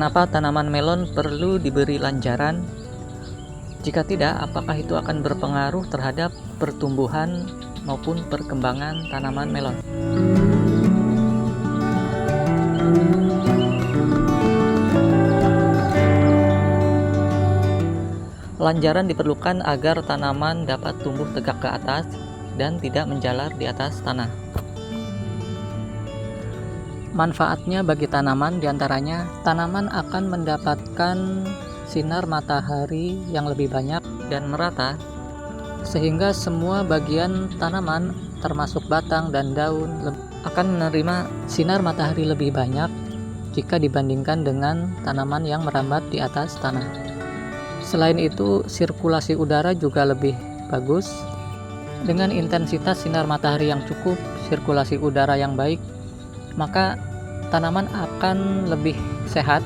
Kenapa tanaman melon perlu diberi lanjaran? Jika tidak, apakah itu akan berpengaruh terhadap pertumbuhan maupun perkembangan tanaman melon? Lanjaran diperlukan agar tanaman dapat tumbuh tegak ke atas dan tidak menjalar di atas tanah. Manfaatnya bagi tanaman diantaranya, tanaman akan mendapatkan sinar matahari yang lebih banyak dan merata, sehingga semua bagian tanaman termasuk batang dan daun akan menerima sinar matahari lebih banyak jika dibandingkan dengan tanaman yang merambat di atas tanah. Selain itu, sirkulasi udara juga lebih bagus. Dengan intensitas sinar matahari yang cukup, sirkulasi udara yang baik, maka tanaman akan lebih sehat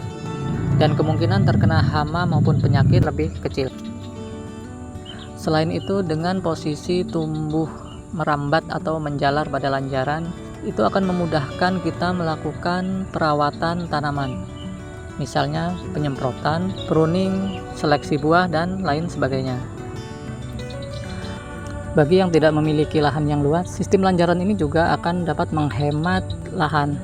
dan kemungkinan terkena hama maupun penyakit lebih kecil. Selain itu, dengan posisi tumbuh merambat atau menjalar pada lanjaran, itu akan memudahkan kita melakukan perawatan tanaman, misalnya penyemprotan, pruning, seleksi buah, dan lain sebagainya. Bagi yang tidak memiliki lahan yang luas, sistem lanjaran ini juga akan dapat menghemat lahan.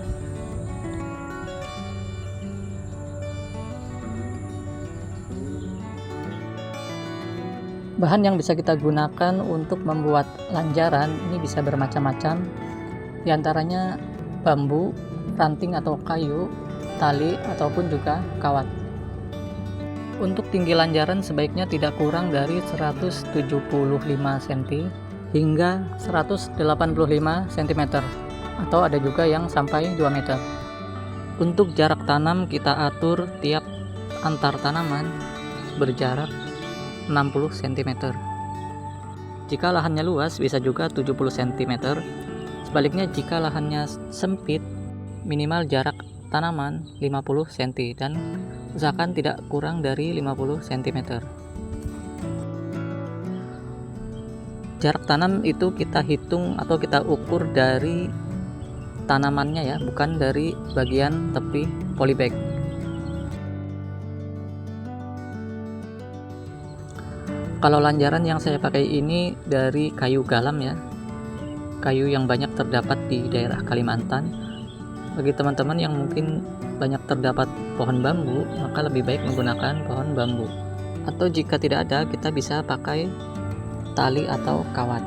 Bahan yang bisa kita gunakan untuk membuat lanjaran ini bisa bermacam-macam. Di antaranya bambu, ranting atau kayu, tali, ataupun juga kawat. Untuk tinggi lanjaran sebaiknya tidak kurang dari 175 cm hingga 185 cm, atau ada juga yang sampai 2 meter. Untuk jarak tanam kita atur tiap antar tanaman berjarak 60 cm. Jika lahannya luas bisa juga 70 cm. Sebaliknya jika lahannya sempit, minimal jarak tanaman 50 cm dan usahakan tidak kurang dari 50 cm. Jarak tanam itu kita hitung atau kita ukur dari tanamannya ya, bukan dari bagian tepi polybag. Kalau lanjaran yang saya pakai ini dari kayu galam ya, kayu yang banyak terdapat di daerah Kalimantan. Bagi teman-teman yang mungkin banyak terdapat pohon bambu, maka lebih baik menggunakan pohon bambu. Atau jika tidak ada, kita bisa pakai tali atau kawat.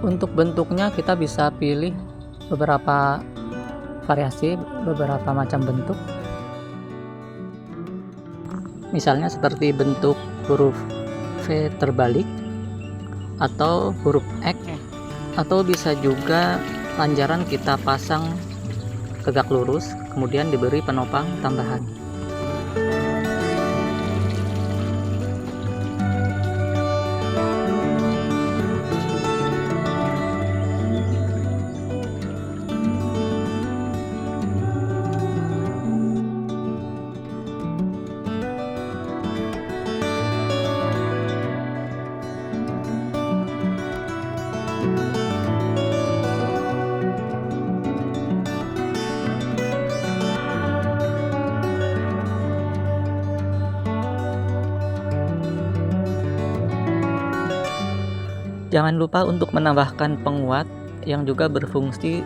Untuk bentuknya kita bisa pilih beberapa variasi, beberapa macam bentuk. Misalnya seperti bentuk huruf V terbalik atau huruf X, atau bisa juga lanjaran kita pasang tegak lurus kemudian diberi penopang tambahan. Jangan lupa untuk menambahkan penguat yang juga berfungsi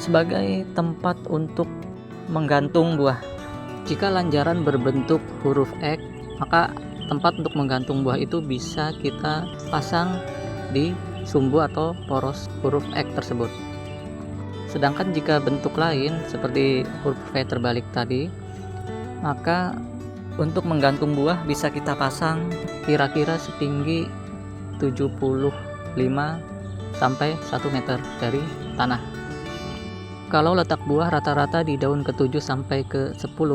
sebagai tempat untuk menggantung buah. Jika lanjaran berbentuk huruf X, maka tempat untuk menggantung buah itu bisa kita pasang di sumbu atau poros huruf X tersebut. Sedangkan jika bentuk lain seperti huruf V terbalik tadi, maka untuk menggantung buah bisa kita pasang kira-kira setinggi 75 sampai 1 meter dari tanah. Kalau letak buah rata-rata di daun ke-7 sampai ke-10,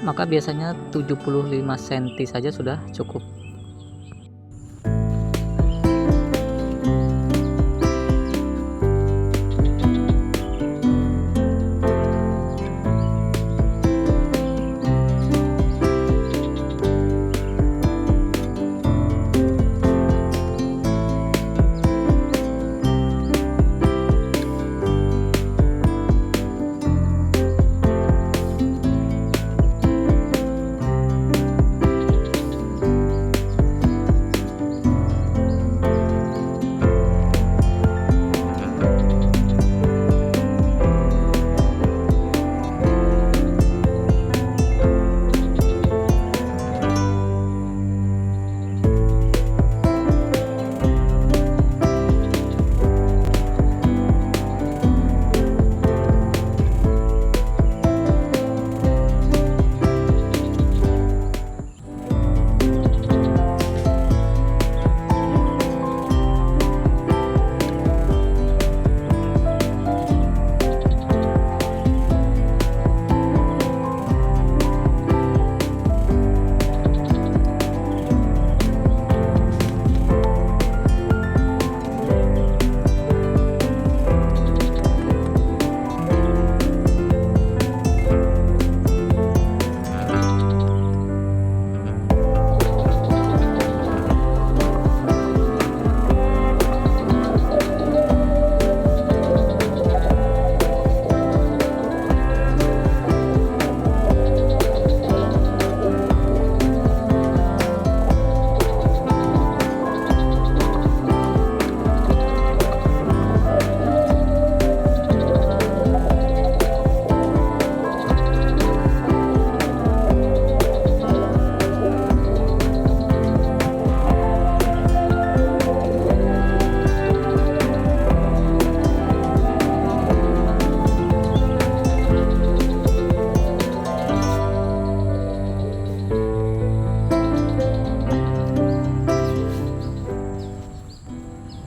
maka biasanya 75 cm saja sudah cukup.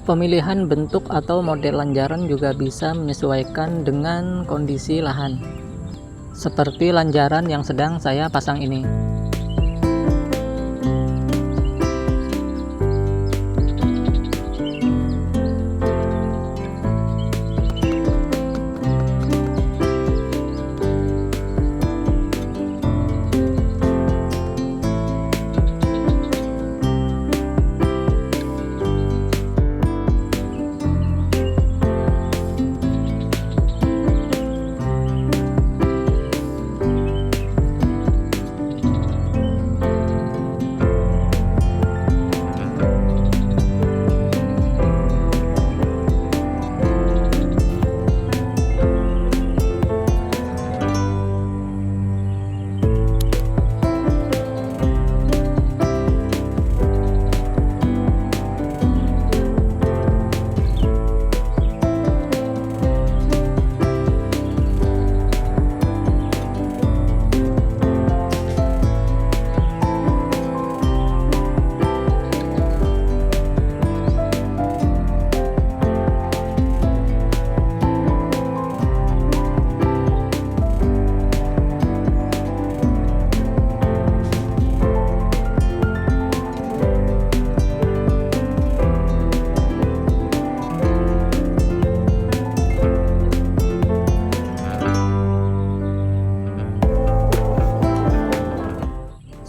Pemilihan bentuk atau model lanjaran juga bisa menyesuaikan dengan kondisi lahan. Seperti lanjaran yang sedang saya pasang ini.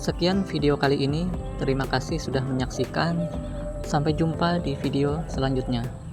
Sekian video kali ini, terima kasih sudah menyaksikan. Sampai jumpa di video selanjutnya.